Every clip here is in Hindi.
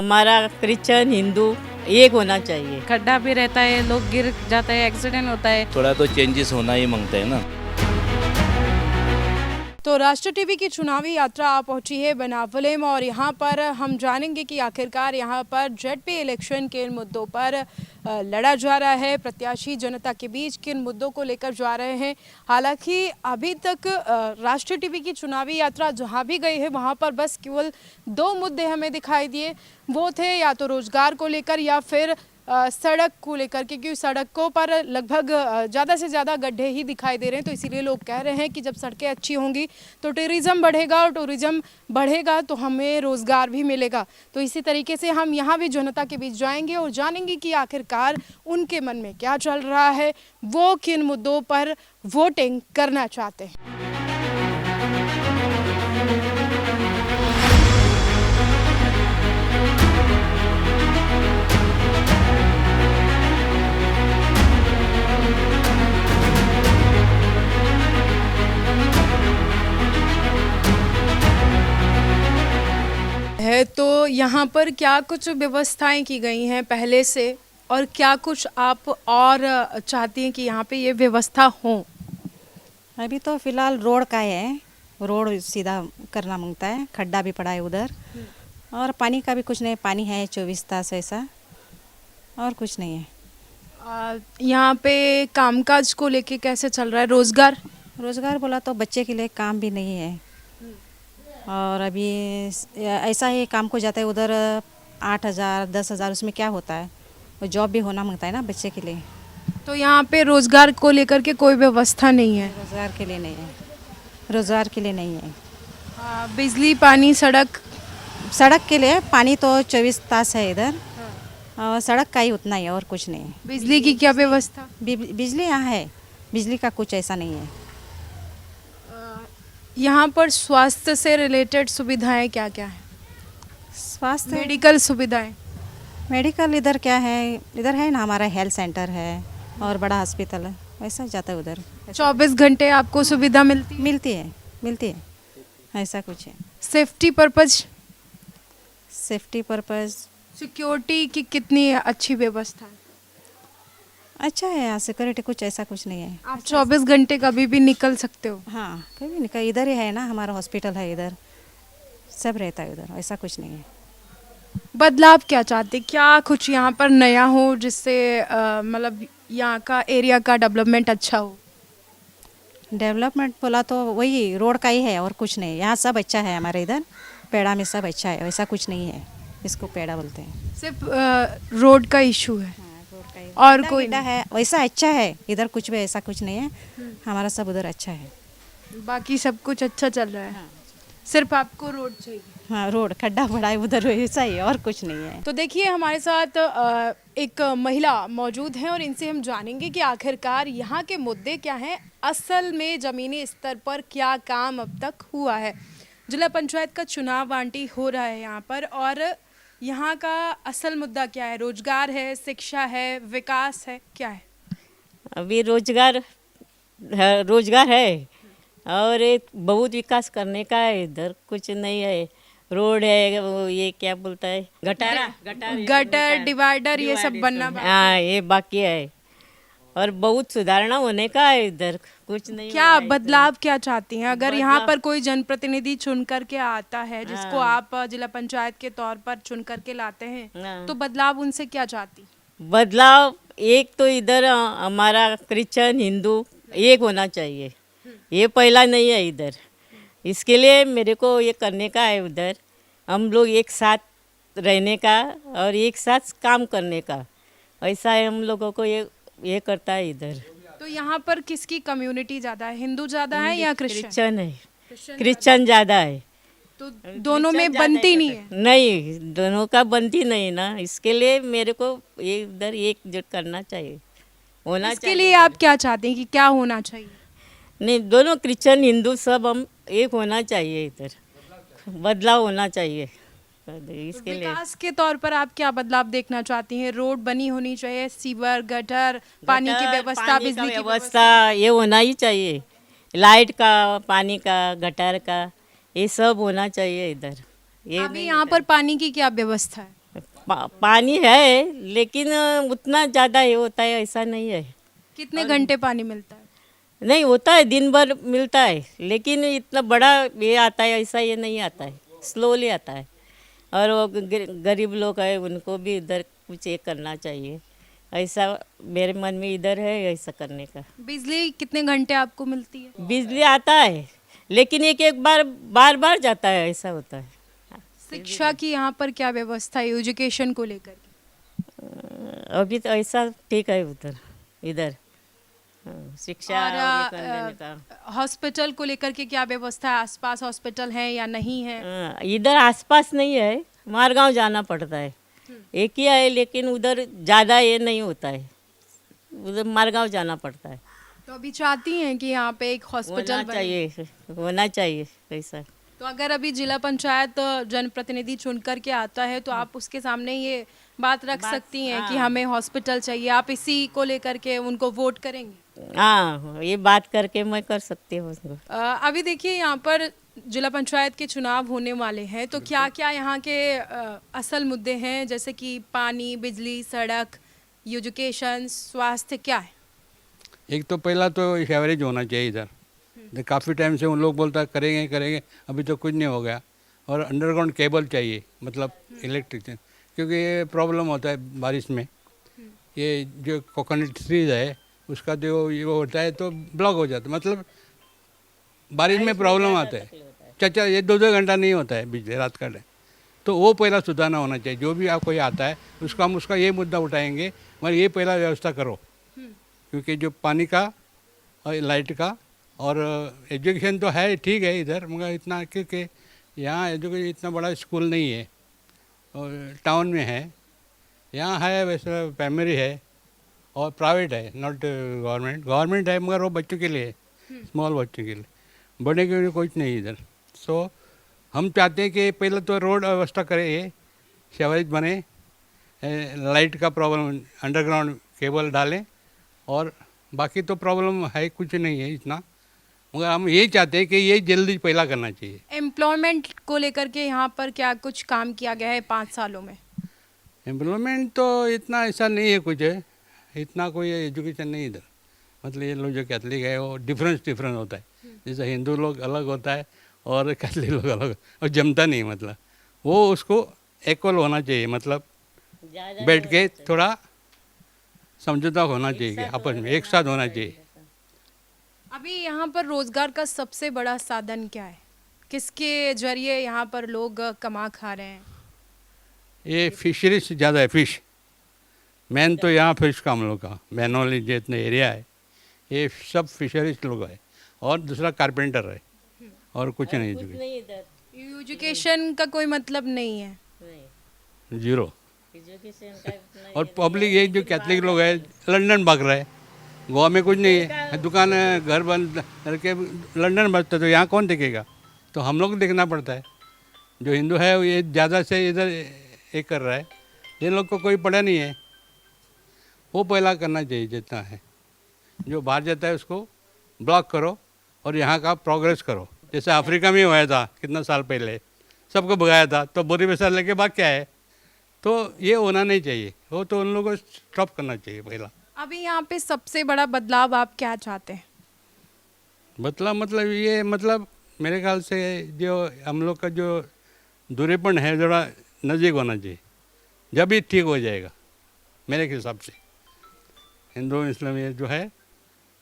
हमारा क्रिश्चियन हिंदू एक होना चाहिए। खड्डा भी रहता है, लोग गिर जाते हैं, एक्सीडेंट होता है। थोड़ा तो चेंजेस होना ही मांगते हैं ना। तो राष्ट्र टीवी की चुनावी यात्रा आ पहुंची है बनावलेम और यहाँ पर हम जानेंगे कि आखिरकार यहाँ पर जेडपी इलेक्शन के मुद्दों पर लड़ा जा रहा है, प्रत्याशी जनता के बीच किन मुद्दों को लेकर जा रहे हैं। हालांकि अभी तक राष्ट्र टीवी की चुनावी यात्रा जहाँ भी गई है वहाँ पर बस केवल दो मुद्दे हमें दिखाई दिए, वो थे या तो रोजगार को लेकर या फिर सड़क को लेकर, क्योंकि सड़कों पर लगभग ज़्यादा से ज़्यादा गड्ढे ही दिखाई दे रहे हैं। तो इसीलिए लोग कह रहे हैं कि जब सड़कें अच्छी होंगी तो टूरिज़्म बढ़ेगा और टूरिज़्म बढ़ेगा तो हमें रोज़गार भी मिलेगा। तो इसी तरीके से हम यहाँ भी जनता के बीच जाएंगे और जानेंगे कि आखिरकार उनके मन में क्या चल रहा है, वो किन मुद्दों पर वोटिंग करना चाहते हैं। है तो यहाँ पर क्या कुछ व्यवस्थाएं की गई हैं पहले से और क्या कुछ आप और चाहती हैं कि यहाँ पे ये व्यवस्था हो? अभी तो फिलहाल रोड का है, रोड सीधा करना मांगता है, खड्डा भी पड़ा है उधर। और पानी का भी कुछ नहीं, पानी है 24 तास ऐसा, और कुछ नहीं है। यहाँ पे कामकाज को लेके कैसे चल रहा है? रोज़गार बोला तो बच्चे के लिए काम भी नहीं है। और अभी ऐसा ही काम को जाता है उधर 8,000 10,000, उसमें क्या होता है, वो जॉब भी होना मांगता है ना बच्चे के लिए। तो यहाँ पे रोजगार को लेकर के कोई व्यवस्था नहीं है? रोज़गार के लिए नहीं है, रोज़गार के लिए नहीं है। बिजली, पानी, सड़क के लिए पानी तो 24 तास है इधर, और सड़क का ही उतना ही है और कुछ नहीं है। बिजली की क्या व्यवस्था? बिजली यहाँ है, बिजली का कुछ ऐसा नहीं है। यहाँ पर स्वास्थ्य से रिलेटेड सुविधाएं क्या क्या है? स्वास्थ्य मेडिकल सुविधाएं? मेडिकल इधर क्या है, इधर है ना हमारा हेल्थ सेंटर है और बड़ा हॉस्पिटल है, वैसा जाता है उधर। 24 घंटे आपको सुविधा मिलती है? मिलती है, ऐसा कुछ है। Safety purpose? Safety purpose security की कितनी अच्छी व्यवस्था है? अच्छा है, यहाँ सिक्योरिटी कुछ ऐसा कुछ नहीं है। आप 24 घंटे कभी भी निकल सकते हो? हाँ, कभी नहीं, कहीं इधर ही है ना, हमारा हॉस्पिटल है इधर, सब रहता है उधर, ऐसा कुछ नहीं है। बदलाव क्या चाहते, क्या कुछ यहाँ पर नया हो जिससे मतलब यहाँ का एरिया का डेवलपमेंट अच्छा हो? डेवलपमेंट बोला तो वही रोड का ही है और कुछ नहीं। यहाँ सब अच्छा है, हमारे इधर पेड़ा में सब अच्छा है, वैसा कुछ नहीं है, इसको पेड़ा बोलते हैं। सिर्फ रोड का इशू है? रोड का ही और कोई है, वैसा अच्छा है इधर, कुछ भी ऐसा कुछ नहीं है, हमारा सब उधर अच्छा है। बाकी सब कुछ अच्छा चल रहा है? सिर्फ आपको रोड चाहिए? हाँ, रोड खड्डा पड़ा है उधर, वैसा ही और कुछ नहीं है। तो देखिए हमारे साथ एक महिला मौजूद हैं और इनसे हम जानेंगे कि आखिरकार यहाँ के मुद्दे क्या हैं, असल में ज़मीनी स्तर पर क्या काम अब तक हुआ है। जिला पंचायत का चुनाव आंटी हो रहा है यहाँ पर, और यहाँ का असल मुद्दा क्या है? रोजगार है, शिक्षा है, विकास है, क्या है? अभी रोजगार है और एक बहुत विकास करने का है, इधर कुछ नहीं है। रोड है, वो ये क्या बोलता है, गटर, डिवाइडर, ये सब बनना बाकी है। हाँ, ये बाकी है और बहुत सुधारणा होने का है, इधर कुछ नहीं क्या हुआ है इधर। बदलाव क्या चाहती हैं? अगर यहाँ पर कोई जनप्रतिनिधि चुन करके आता है, जिसको आप जिला पंचायत के तौर पर चुन करके लाते हैं, हाँ। तो बदलाव उनसे क्या चाहती? बदलाव एक तो इधर हमारा क्रिश्चियन हिंदू एक होना चाहिए, ये पहला नहीं है इधर। इसके लिए मेरे को ये करने का है, उधर हम लोग एक साथ रहने का और एक साथ काम करने का, ऐसा है हम लोगों को ये करता है इधर। तो यहाँ पर किसकी कम्युनिटी ज़्यादा है, हिंदू ज़्यादा है या क्रिश्चियन? क्रिश्चियन है, क्रिश्चियन ज़्यादा है। तो दोनों में बनती नहीं है? नहीं, दोनों का बनती नहीं ना, इसके लिए मेरे को ये इधर एकजुट करना चाहिए, होना इसके चाहिए। लिए आप क्या चाहते हैं कि क्या होना चाहिए? नहीं, दोनों क्रिश्चियन हिंदू सब हम एक होना चाहिए, इधर बदलाव होना चाहिए। इसके लिए विकास के तौर पर आप क्या बदलाव देखना चाहती हैं? रोड बनी होनी चाहिए, सीवर, गटर, पानी की व्यवस्था, पानी बिजली का की व्यवस्था ये होना ही चाहिए, लाइट का, पानी का, गटर का, ये सब होना चाहिए इधर। ये अभी यहाँ पर पानी की क्या व्यवस्था है? पानी है लेकिन उतना ज़्यादा ये होता है ऐसा नहीं है। कितने घंटे पानी मिलता है? नहीं होता है, दिन भर मिलता है लेकिन इतना बड़ा ये आता है ऐसा ये नहीं आता है, स्लोली आता है। और वो गरीब लोग है उनको भी इधर कुछ ये करना चाहिए, ऐसा मेरे मन में इधर है ऐसा करने का। बिजली कितने घंटे आपको मिलती है? बिजली आता है लेकिन एक एक बार बार जाता है, ऐसा होता है। शिक्षा की यहाँ पर क्या व्यवस्था है एजुकेशन को लेकर के? अभी तो ऐसा ठीक है उधर इधर शिक्षा और ये करने का। हॉस्पिटल को लेकर के क्या व्यवस्था है? आसपास हॉस्पिटल है या नहीं है? इधर आसपास नहीं है, मारगांव जाना पड़ता है। एक ही है लेकिन उधर ज़्यादा ये नहीं होता है, उधर मारगांव जाना पड़ता है। तो अभी चाहती हैं कि यहाँ पे एक हॉस्पिटल होना बने। चाहिए, होना चाहिए ऐसा। तो अगर अभी जिला पंचायत जनप्रतिनिधि चुन कर के आता है तो आप उसके सामने ये बात रख सकती हैं कि हमें हॉस्पिटल चाहिए, आप इसी को लेकर के उनको वोट करेंगे? हाँ, ये बात करके मैं कर सकती हूँ उसको। अभी देखिए यहाँ पर जिला पंचायत के चुनाव होने वाले हैं, तो क्या क्या यहाँ के असल मुद्दे हैं, जैसे कि पानी, बिजली, सड़क, एजुकेशन, स्वास्थ्य, क्या है? एक तो पहला तो एवरेज होना चाहिए इधर। काफ़ी टाइम से उन लोग बोलता करेंगे करेंगे, अभी तो कुछ नहीं हो गया। और अंडरग्राउंड केबल चाहिए, मतलब इलेक्ट्रिक, क्योंकि ये प्रॉब्लम होता है बारिश में। ये जो कोकोनट ट्रीज है उसका जो ये होता है तो ब्लॉक हो जाता है, मतलब बारिश में प्रॉब्लम आता है। चाचा ये 2-2 घंटा नहीं होता है बिजली रात का टाइम, तो वो पहला सुधारना होना चाहिए। जो भी आपको ये आता है उसका हम उसका ये मुद्दा उठाएंगे, मगर ये पहला व्यवस्था करो, क्योंकि जो पानी का और लाइट का और एजुकेशन तो है ठीक है इधर, मगर इतना, क्योंकि यहाँ एजुकेशन इतना बड़ा स्कूल नहीं है और टाउन में है। यहाँ है वैसे प्राइमरी है और प्राइवेट है, नॉट गवर्नमेंट है, मगर वो बच्चों के लिए है, स्मॉल बच्चों के लिए, बड़े के लिए कुछ नहीं इधर। सो हम चाहते हैं कि पहले तो रोड व्यवस्था करें, ये सीवरेज बने, लाइट का प्रॉब्लम अंडरग्राउंड केबल डालें, और बाकी तो प्रॉब्लम है कुछ नहीं है इतना, मगर हम ये चाहते हैं कि ये जल्दी पहला करना चाहिए। एम्प्लॉयमेंट को लेकर के यहाँ पर क्या कुछ काम किया गया है 5 सालों में? एम्प्लॉयमेंट तो इतना ऐसा नहीं है कुछ है, इतना कोई एजुकेशन नहीं इधर। मतलब ये लोग जो कैथलिक है वो डिफरेंस होता है, जैसे हिंदू लोग अलग होता है और कैथलिक लोग अलग, और जमता नहीं, मतलब वो उसको इक्वल होना चाहिए, मतलब बैठ के थोड़ा समझौता होना चाहिए कि आपस में एक साथ होना चाहिए। अभी यहाँ पर रोजगार का सबसे बड़ा साधन क्या है? किसके जरिए यहाँ पर लोग कमा खा रहे हैं? ये फिशरीज ज़्यादा है, फिश मेन तो यहाँ फिश का हम लोग का मैनोली जितने एरिया है ये सब फिशरीज लोग है, और दूसरा कारपेंटर है, और कुछ नहीं एजुकेशन। एजुकेशन का कोई मतलब नहीं है, जीरो। और पब्लिक ये जो कैथलिक लोग है लंदन भाग रहा है, गोवा में कुछ नहीं है, दुकान है, घर बंद करके लंदन भागता, तो यहाँ कौन देखेगा? तो हम लोग को देखना पड़ता है। जो हिंदू है ये ज़्यादा से इधर ये कर रहा है, इन लोग को कोई पड़ा नहीं है, वो पहला करना चाहिए जितना है। जो बाहर जाता है उसको ब्लॉक करो और यहाँ का प्रोग्रेस करो। जैसे अफ्रीका में हुआ था कितना साल पहले, सबको भगाया था, तो बोरी पैसा लेके भाग क्या है, तो ये होना नहीं चाहिए, वो तो उन लोगों को स्टॉप करना चाहिए पहला। अभी यहाँ पे सबसे बड़ा बदलाव आप क्या चाहते हैं? मतलब ये, मतलब मेरे ख्याल से जो हम लोग का जो दूरीपन है थोड़ा नज़दीक होना चाहिए, जब भी ठीक हो जाएगा मेरे हिसाब से। हिंदू मुस्लिम ये जो है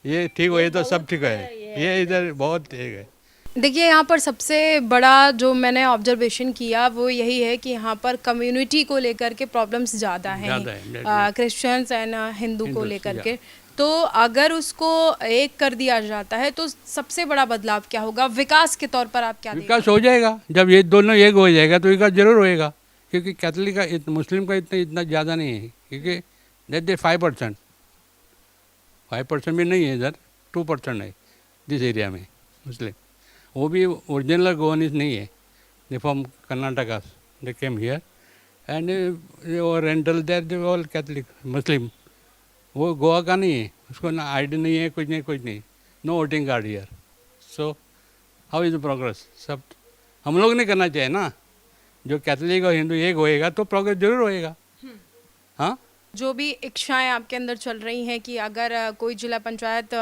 ये ठीक हो तो सब ठीक है, ये इधर बहुत ठीक है। देखिए यहाँ पर सबसे बड़ा जो मैंने ऑब्जर्वेशन किया वो यही है कि यहाँ पर कम्युनिटी को लेकर के प्रॉब्लम्स ज़्यादा हैं, क्रिश्चियंस एंड हिंदू को लेकर के। तो अगर उसको एक कर दिया जाता है तो सबसे बड़ा बदलाव क्या होगा विकास के तौर पर? आप क्या विकास हो जाएगा, जब ये दोनों एक हो जाएगा तो विकास जरूर होएगा, क्योंकि कैथलिक का मुस्लिम का इतना ज़्यादा नहीं है, क्योंकि जैसे 5% भी नहीं है इधर, 2% है दिस एरिया में मुस्लिम, वो भी ओरिजिनल गोवानीज नहीं है, they from Karnataka, they came here and rental there they all Catholic Muslim. वो गोवा का नहीं है, उसको ना आईडी नहीं है, कुछ नहीं, no voting card here. So how is the progress? सब हम लोग नहीं करना चाहिए ना, जो कैथोलिक और हिंदू एक होएगा तो प्रोग्रेस जरूर होएगा। हाँ, जो भी इच्छाएं आपके अंदर चल रही हैं कि अगर कोई जिला पंचायत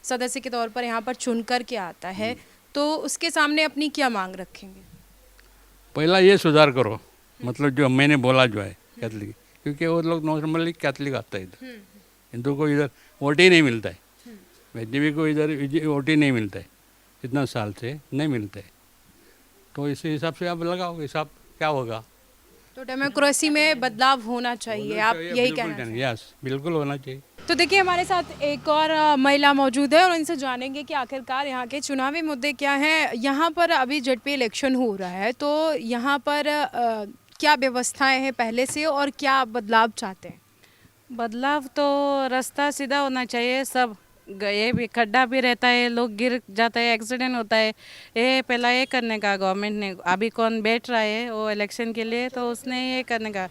सदस्य के तौर पर यहाँ पर चुन कर के आता है तो उसके सामने अपनी क्या मांग रखेंगे? पहला ये सुधार करो, मतलब जो मैंने बोला जो है कैथोलिक, क्योंकि वो लोग नॉर्मली कैथोलिक आता है इधर, हिंदू को इधर वोट ही नहीं मिलता है, वैष्णवी को इधर वोट ही नहीं मिलता है, इतना साल से नहीं मिलता है। तो इस हिसाब से आप लगाओ, हिसाब क्या होगा। तो डेमोक्रेसी में बदलाव होना चाहिए, आप यही कहना चाहते हैं? यस, बिल्कुल होना चाहिए। तो देखिए हमारे साथ एक और महिला मौजूद है और उनसे जानेंगे कि आखिरकार यहाँ के चुनावी मुद्दे क्या हैं। यहाँ पर अभी जेडपी इलेक्शन हो रहा है तो यहाँ पर क्या व्यवस्थाएं हैं पहले से और क्या बदलाव चाहते हैं? बदलाव तो रास्ता सीधा होना चाहिए, सब ये भी खड्डा भी रहता है, लोग गिर जाते हैं, एक्सीडेंट होता है। ये पहला ये करने का गवर्नमेंट ने, अभी कौन बैठ रहा है वो इलेक्शन के लिए, तो उसने ये करने का।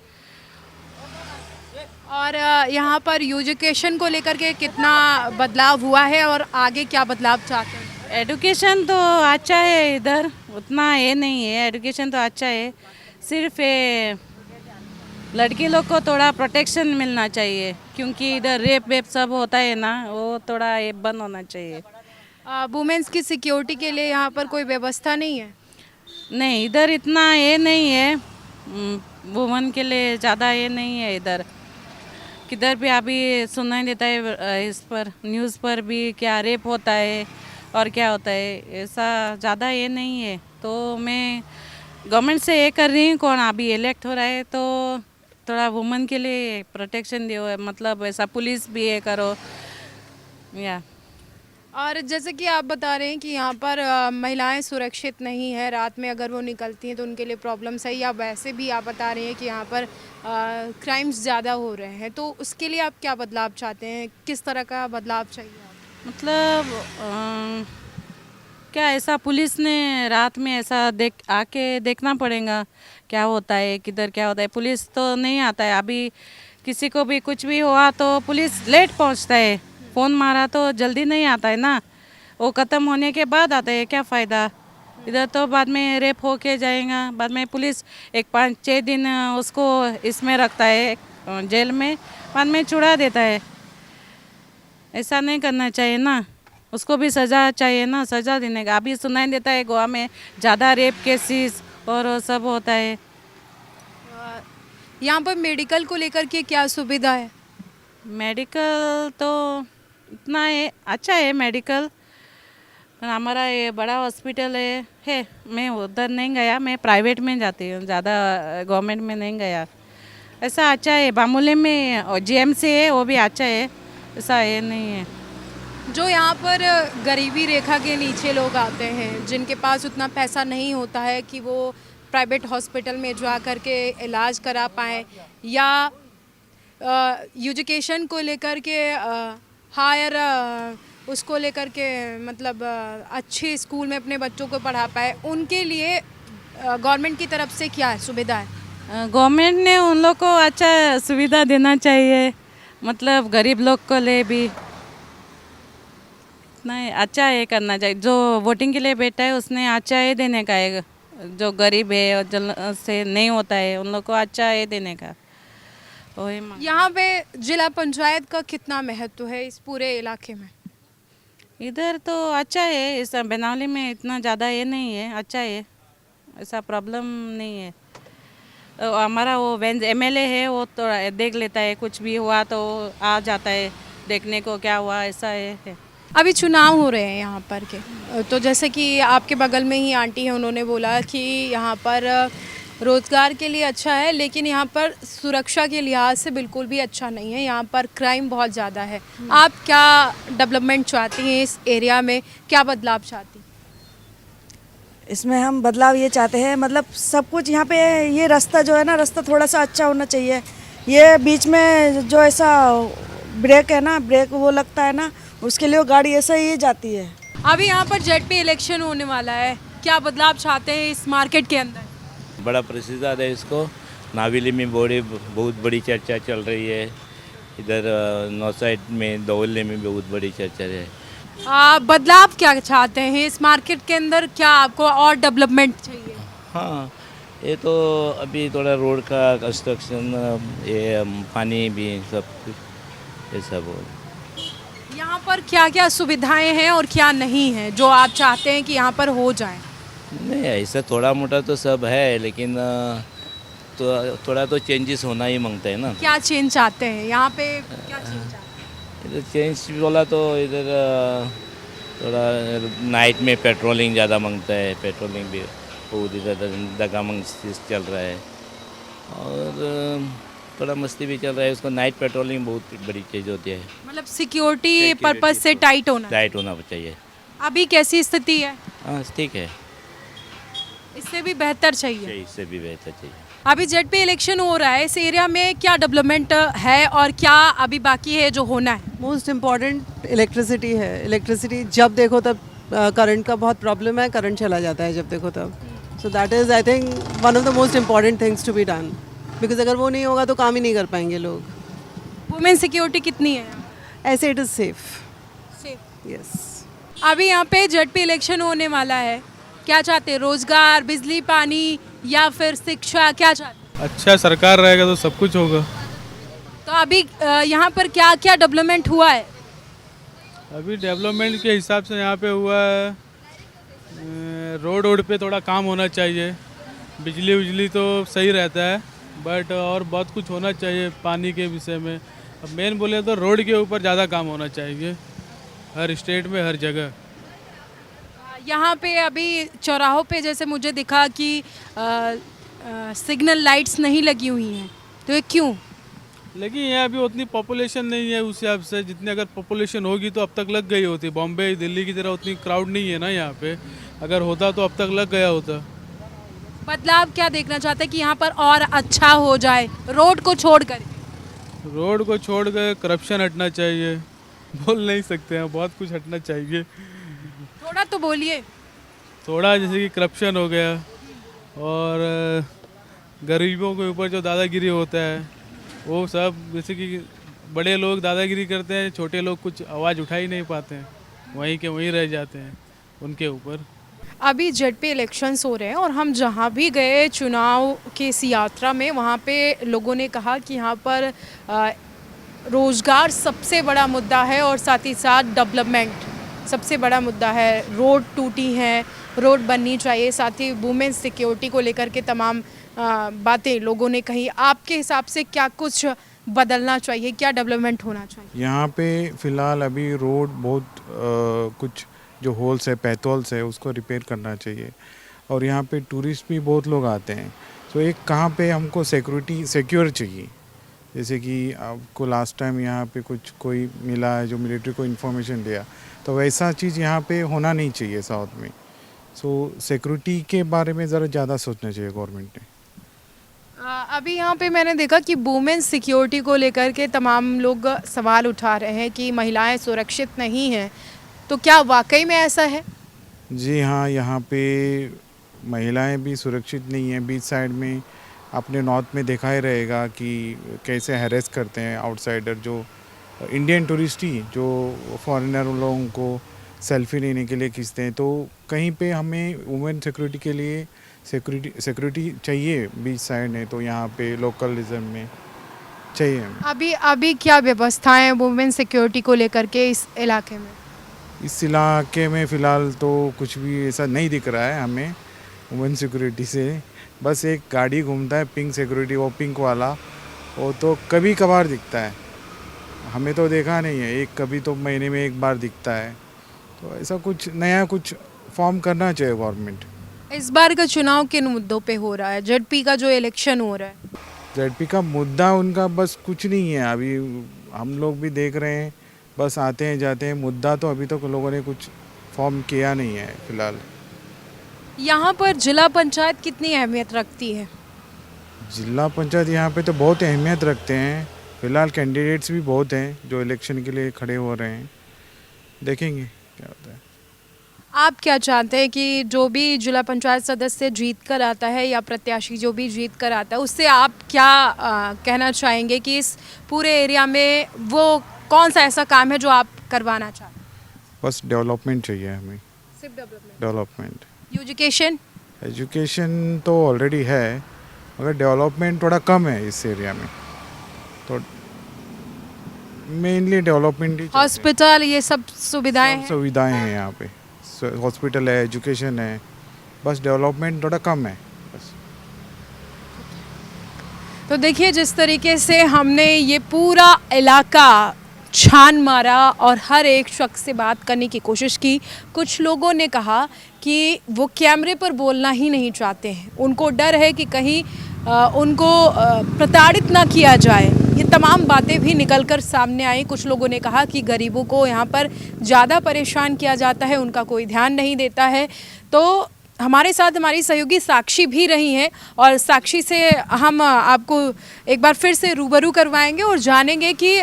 और यहाँ पर एजुकेशन को लेकर के कितना बदलाव हुआ है और आगे क्या बदलाव चाहते हैं? एडुकेशन तो अच्छा है इधर, उतना ये नहीं है, एडुकेशन तो अच्छा है, सिर्फ ये लड़की लोग को थोड़ा प्रोटेक्शन मिलना चाहिए, क्योंकि इधर रेप वेप सब होता है ना, वो थोड़ा ये बंद होना चाहिए। वुमेन्स की सिक्योरिटी के लिए यहाँ पर कोई व्यवस्था नहीं है? नहीं, इधर इतना ये नहीं है, वुमन के लिए ज़्यादा ये नहीं है इधर। किधर भी अभी सुनाई देता है इस पर, न्यूज़ पर भी क्या रेप होता है और क्या होता है, ऐसा ज़्यादा ये नहीं है। तो मैं गवर्नमेंट से ये कर रही हूँ, कौन अभी इलेक्ट हो रहा है तो थोड़ा वुमन के लिए प्रोटेक्शन दियो, मतलब ऐसा पुलिस भी ये करो या। और जैसे कि आप बता रहे हैं कि यहाँ पर महिलाएं सुरक्षित नहीं है, रात में अगर वो निकलती हैं तो उनके लिए प्रॉब्लम्स है, या वैसे भी आप बता रहे हैं कि यहाँ पर क्राइम्स ज़्यादा हो रहे हैं, तो उसके लिए आप क्या बदलाव चाहते हैं? किस तरह का बदलाव चाहिए आपको? मतलब क्या ऐसा पुलिस ने रात में ऐसा आके देखना पड़ेगा क्या होता है, किधर क्या होता है। पुलिस तो नहीं आता है, अभी किसी को भी कुछ भी हुआ तो पुलिस लेट पहुंचता है, फ़ोन मारा तो जल्दी नहीं आता है ना, वो ख़त्म होने के बाद आता है, क्या फ़ायदा। इधर तो बाद में रेप हो के जाएगा, बाद में पुलिस एक 5-6 दिन उसको इसमें रखता है जेल में, बाद में छुड़ा देता है। ऐसा नहीं करना चाहिए ना, उसको भी सज़ा चाहिए ना, सज़ा देने का। अभी सुनाई देता है गोवा में ज़्यादा रेप केसेस और वो सब होता है। यहाँ पर मेडिकल को लेकर के क्या सुविधा है? मेडिकल तो इतना है, अच्छा है मेडिकल, हमारा ये बड़ा हॉस्पिटल है। मैं उधर नहीं गया, मैं प्राइवेट में जाती हूँ, ज़्यादा गवर्नमेंट में नहीं गया। ऐसा अच्छा है, बामूले में जीएमसी है, वो भी अच्छा है, ऐसा ये नहीं है। जो यहाँ पर गरीबी रेखा के नीचे लोग आते हैं, जिनके पास उतना पैसा नहीं होता है कि वो प्राइवेट हॉस्पिटल में जा कर के इलाज करा पाएँ, या एजुकेशन को लेकर के हायर उसको लेकर के मतलब अच्छे स्कूल में अपने बच्चों को पढ़ा पाए, उनके लिए गवर्नमेंट की तरफ से क्या सुविधा है? गवर्नमेंट ने उन लोग को अच्छा सुविधा देना चाहिए, मतलब गरीब लोग को ले भी नहीं अच्छा ये करना चाहिए। जो वोटिंग के लिए बैठा है उसने अच्छा ये देने का है, जो गरीब है और जल से नहीं होता है उन लोग को अच्छा ये देने का। यहाँ पे जिला पंचायत का कितना महत्व है इस पूरे इलाके में? इधर तो अच्छा है, इस बेनावली में इतना ज़्यादा ये नहीं है, अच्छा है, ऐसा प्रॉब्लम नहीं है। हमारा वो एमएलए है, वो तो देख लेता है, कुछ भी हुआ तो आ जाता है देखने को क्या हुआ, ऐसा है। अभी चुनाव हो रहे हैं यहाँ पर के, तो जैसे कि आपके बगल में ही आंटी हैं, उन्होंने बोला कि यहाँ पर रोज़गार के लिए अच्छा है, लेकिन यहाँ पर सुरक्षा के लिहाज से बिल्कुल भी अच्छा नहीं है, यहाँ पर क्राइम बहुत ज़्यादा है। आप क्या डेवलपमेंट चाहती हैं इस एरिया में, क्या बदलाव चाहती हैं? इसमें हम बदलाव ये चाहते हैं, मतलब सब कुछ यहाँ पे ये रास्ता जो है ना, रास्ता थोड़ा सा अच्छा होना चाहिए। ये बीच में जो ऐसा ब्रेक है ना, ब्रेक वो लगता है ना, उसके लिए वो गाड़ी ऐसा ही जाती है। अभी यहाँ पर जेडपी इलेक्शन होने वाला है, क्या बदलाव चाहते हैं इस मार्केट के अंदर? बड़ा प्रसिद्ध है इसको, नावेली में बहुत बड़ी चर्चा चल रही है, इधर नौसाइड में दौले में बहुत बड़ी चर्चा है। बदलाव क्या चाहते हैं इस मार्केट के अंदर, क्या आपको और डेवलपमेंट चाहिए? हाँ, ये तो अभी थोड़ा रोड का कंस्ट्रक्शन, ये पानी भी सब कुछ ये सब हो। यहाँ पर क्या क्या सुविधाएं हैं और क्या नहीं है जो आप चाहते हैं कि यहाँ पर हो जाए? नहीं, ऐसा थोड़ा मोटा तो सब है, लेकिन तो थोड़ा तो चेंजेस होना ही मांगता है ना। क्या चेंज चाहते हैं यहाँ पे? क्या चेंज चाहते हैं? इधर चेंज बोला तो इधर थोड़ा नाइट में पेट्रोलिंग ज़्यादा मांगता है, पेट्रोलिंग भी बहुत इधर दगामंग चल रहा है, और थोड़ा मस्ती भी चल रहा है। उसको नाइट पेट्रोलिंग बहुत बड़ी चीज़ होती है, मतलब सिक्योरिटी पर्पज से टाइट होना। टाइट होना चाहिए। अभी कैसी स्थिति है? हाँ ठीक है, इससे भी बेहतर चाहिए। इससे भी बेहतर चाहिए। अभी जेडपी इलेक्शन हो रहा है, इस एरिया में क्या डेवलपमेंट है और क्या अभी बाकी है जो होना है? मोस्ट इम्पॉर्टेंट इलेक्ट्रिसिटी है। इलेक्ट्रिसिटी जब देखो तब करंट का बहुत प्रॉब्लम है, करंट चला जाता है जब देखो तब। So that is I think one of the most important things to be done, because अगर वो नहीं होगा तो काम ही नहीं कर पाएंगे लोग। वुमेन सिक्योरिटी कितनी है? ऐसे इट इज़ सेफ। यस। अभी यहाँ पे जेडपी इलेक्शन होने वाला है, क्या चाहते हैं? रोजगार, बिजली, पानी या फिर शिक्षा, क्या चाहते हैं? अच्छा सरकार रहेगा तो सब कुछ होगा। तो अभी यहाँ पर क्या क्या डेवलपमेंट हुआ है? अभी डेवलपमेंट के हिसाब से यहाँ पे हुआ है, रोड पे थोड़ा काम होना चाहिए, बिजली तो सही रहता है, बट और बहुत कुछ होना चाहिए पानी के विषय में। अब मेन बोले तो रोड के ऊपर ज़्यादा काम होना चाहिए, हर स्टेट में हर जगह। यहाँ पे अभी चौराहों पे जैसे मुझे दिखा कि सिग्नल लाइट्स नहीं लगी हुई हैं, तो ये क्यों? लेकिन यहाँ अभी उतनी पॉपुलेशन नहीं है, उस हिसाब से जितनी अगर पॉपुलेशन होगी तो अब तक लग गई होती। बॉम्बे दिल्ली की तरह उतनी क्राउड नहीं है ना यहाँ पे, अगर होता तो अब तक लग गया होता। बदलाव क्या देखना चाहते हैं कि यहाँ पर और अच्छा हो जाए रोड को छोड़कर? रोड को छोड़ कर करप्शन हटना चाहिए, बोल नहीं सकते हैं, बहुत कुछ हटना चाहिए। थोड़ा तो बोलिए। थोड़ा जैसे कि करप्शन हो गया, और गरीबों के ऊपर जो दादागिरी होता है वो सब, जैसे कि बड़े लोग दादागिरी करते हैं, छोटे लोग कुछ आवाज़ उठा ही नहीं पाते हैं, वहीं के वहीं रह जाते हैं उनके ऊपर। अभी जेडपी इलेक्शंस हो रहे हैं और हम जहाँ भी गए चुनाव की इस यात्रा में, वहाँ पे लोगों ने कहा कि यहाँ पर रोज़गार सबसे बड़ा मुद्दा है और साथ ही साथ डेवलपमेंट सबसे बड़ा मुद्दा है। रोड टूटी हैं, रोड बननी चाहिए, साथ ही वुमेन सिक्योरिटी को लेकर के तमाम बातें लोगों ने कही। आपके हिसाब से क्या कुछ बदलना चाहिए, क्या डेवलपमेंट होना चाहिए? यहाँ पे फ़िलहाल अभी रोड बहुत कुछ जो होल्स है, पैथोल्स है, उसको रिपेयर करना चाहिए। और यहाँ पे टूरिस्ट भी बहुत लोग आते हैं, तो एक कहाँ पे हमको सिक्योरिटी सिक्योर चाहिए। जैसे कि आपको लास्ट टाइम यहाँ पे कुछ कोई मिला है जो मिलिट्री को इन्फॉर्मेशन दिया, तो वैसा चीज़ यहाँ पे होना नहीं चाहिए साउथ में। सो सिक्योरिटी के बारे में ज़रा ज़्यादा सोचना चाहिए गवर्नमेंट ने। अभी यहाँ पे मैंने देखा कि वुमेन सिक्योरिटी को लेकर के तमाम लोग सवाल उठा रहे हैं कि महिलाएं सुरक्षित नहीं हैं, तो क्या वाकई में ऐसा है? जी हाँ, यहाँ पे महिलाएं भी सुरक्षित नहीं हैं। बीच साइड में अपने नॉर्थ में देखा ही रहेगा कि कैसे हैरेस करते हैं आउटसाइडर, जो इंडियन टूरिस्ट ही जो फॉरेनर लोगों को सेल्फी लेने के लिए खींचते हैं। तो कहीं पे हमें वुमेन सिक्योरिटी के लिए सिक्योरिटी चाहिए बीच साइड है, तो यहाँ पे लोकलिज्म में चाहिए। अभी क्या व्यवस्थाएं हैं वुमेन सिक्योरिटी को लेकर के इस इलाके में? इस इलाके में फ़िलहाल तो कुछ भी ऐसा नहीं दिख रहा है हमें वुमेन सिक्योरिटी से। बस एक गाड़ी घूमता है पिंक सिक्योरिटी, वो पिंक वाला, वो तो कभी कभार दिखता है, हमें तो देखा नहीं है। एक कभी तो महीने में एक बार दिखता है। तो ऐसा कुछ नया कुछ फॉर्म करना चाहिए गवर्नमेंट। इस बार का चुनाव किन मुद्दों पे हो रहा है? जेडपी का जो इलेक्शन हो रहा है, जेडपी का मुद्दा उनका बस कुछ नहीं है। अभी हम लोग भी देख रहे हैं, बस आते हैं जाते हैं। मुद्दा तो अभी तक लोगों ने कुछ फॉर्म किया नहीं है फ़िलहाल। यहाँ पर जिला पंचायत कितनी अहमियत रखती है? जिला पंचायत यहाँ पे तो बहुत अहमियत रखते हैं। फ़िलहाल कैंडिडेट्स भी बहुत हैं जो इलेक्शन के लिए खड़े हो रहे हैं, देखेंगे क्या होता है। आप क्या चाहते हैं कि जो भी जिला पंचायत सदस्य जीत कर आता है या प्रत्याशी जो भी जीत कर आता है, उससे आप क्या कहना चाहेंगे कि इस पूरे एरिया में वो कौन सा ऐसा काम है जो आप करवाना चाहते हैं? बस डेवलपमेंट चाहिए हमें, सिर्फ डेवलपमेंट, डेवलपमेंट। एजुकेशन? एजुकेशन तो ऑलरेडी है मगर डेवलपमेंट थोड़ा कम है इस एरिया में, तो मेनली डेवलपमेंट ही चाहते हैं। हॉस्पिटल ये सब सुविधाएं सब हैं। सुविधाएं हैं यहाँ पे, हॉस्पिटल है, एजुकेशन है, बस डेवलपमेंट थोड़ा कम है बस। तो देखिए जिस तरीके से हमने ये पूरा इलाका छान मारा और हर एक शख्स से बात करने की कोशिश की। कुछ लोगों ने कहा कि वो कैमरे पर बोलना ही नहीं चाहते हैं, उनको डर है कि कहीं उनको प्रताड़ित ना किया जाए। ये तमाम बातें भी निकलकर सामने आई। कुछ लोगों ने कहा कि गरीबों को यहाँ पर ज़्यादा परेशान किया जाता है, उनका कोई ध्यान नहीं देता है। तो हमारे साथ हमारी सहयोगी साक्षी भी रही हैं और साक्षी से हम आपको एक बार फिर से रूबरू करवाएंगे और जानेंगे कि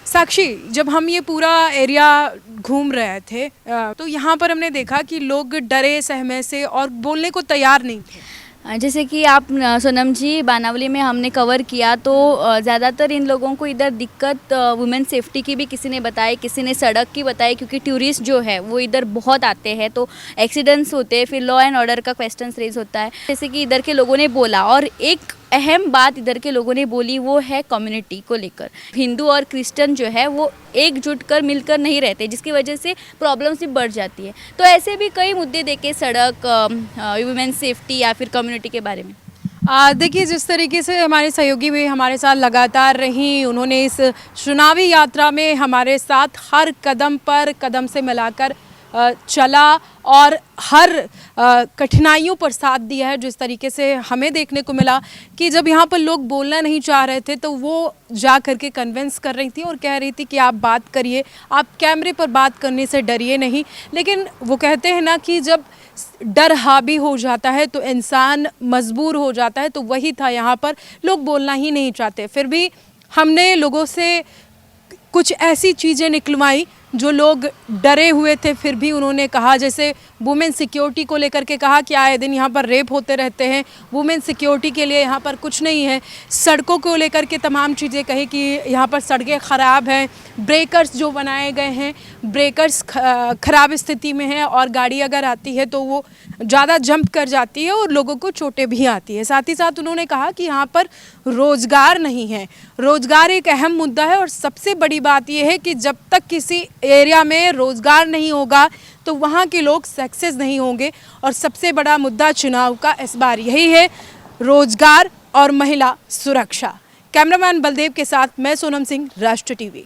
साक्षी, जब हम ये पूरा एरिया घूम रहे थे तो यहाँ पर हमने देखा कि लोग डरे सहमे से और बोलने को तैयार नहीं थे। जैसे कि आप सोनम जी बानावली में हमने कवर किया तो ज़्यादातर इन लोगों को इधर दिक्कत वुमेन सेफ्टी की भी किसी ने बताई, किसी ने सड़क की बताई, क्योंकि टूरिस्ट जो है वो इधर बहुत आते हैं तो एक्सीडेंट्स होते हैं, फिर लॉ एंड ऑर्डर का क्वेश्चन रेज होता है। जैसे कि इधर के लोगों ने बोला और एक अहम बात इधर के लोगों ने बोली वो है कम्युनिटी को लेकर। हिंदू और क्रिश्चियन जो है वो एकजुट कर मिलकर नहीं रहते, जिसकी वजह से प्रॉब्लम्स भी बढ़ जाती है। तो ऐसे भी कई मुद्दे देखे, सड़क, वुमेन सेफ्टी या फिर कम्युनिटी के बारे में। देखिए जिस तरीके से हमारे सहयोगी भी हमारे साथ लगातार रहीं, उन्होंने इस चुनावी यात्रा में हमारे साथ हर कदम पर कदम से मिलाकर चला और हर कठिनाइयों पर साथ दिया है। जिस तरीके से हमें देखने को मिला कि जब यहाँ पर लोग बोलना नहीं चाह रहे थे तो वो जा करके कन्विंस कर रही थी और कह रही थी कि आप बात करिए, आप कैमरे पर बात करने से डरिए नहीं। लेकिन वो कहते हैं ना कि जब डर हावी हो जाता है तो इंसान मजबूर हो जाता है, तो वही था यहाँ पर। लोग बोलना ही नहीं चाहते, फिर भी हमने लोगों से कुछ ऐसी चीज़ें निकलवाई जो लोग डरे हुए थे, फिर भी उन्होंने कहा। जैसे वुमेन सिक्योरिटी को लेकर के कहा कि आए दिन यहाँ पर रेप होते रहते हैं, वुमेन सिक्योरिटी के लिए यहाँ पर कुछ नहीं है। सड़कों को लेकर के तमाम चीज़ें कही कि यहाँ पर सड़कें ख़राब हैं, ब्रेकर्स जो बनाए गए हैं ब्रेकर्स ख़राब स्थिति में हैं और गाड़ी अगर आती है तो वो ज़्यादा जंप कर जाती है और लोगों को चोटें भी आती है। साथ ही साथ उन्होंने कहा कि यहाँ पर रोज़गार नहीं है, रोज़गार एक अहम मुद्दा है और सबसे बड़ी बात यह है कि जब तक किसी एरिया में रोज़गार नहीं होगा तो वहाँ के लोग सक्सेस नहीं होंगे। और सबसे बड़ा मुद्दा चुनाव का इस बार यही है, रोज़गार और महिला सुरक्षा। कैमरामैन बलदेव के साथ मैं सोनम सिंह, राष्ट्र टीवी।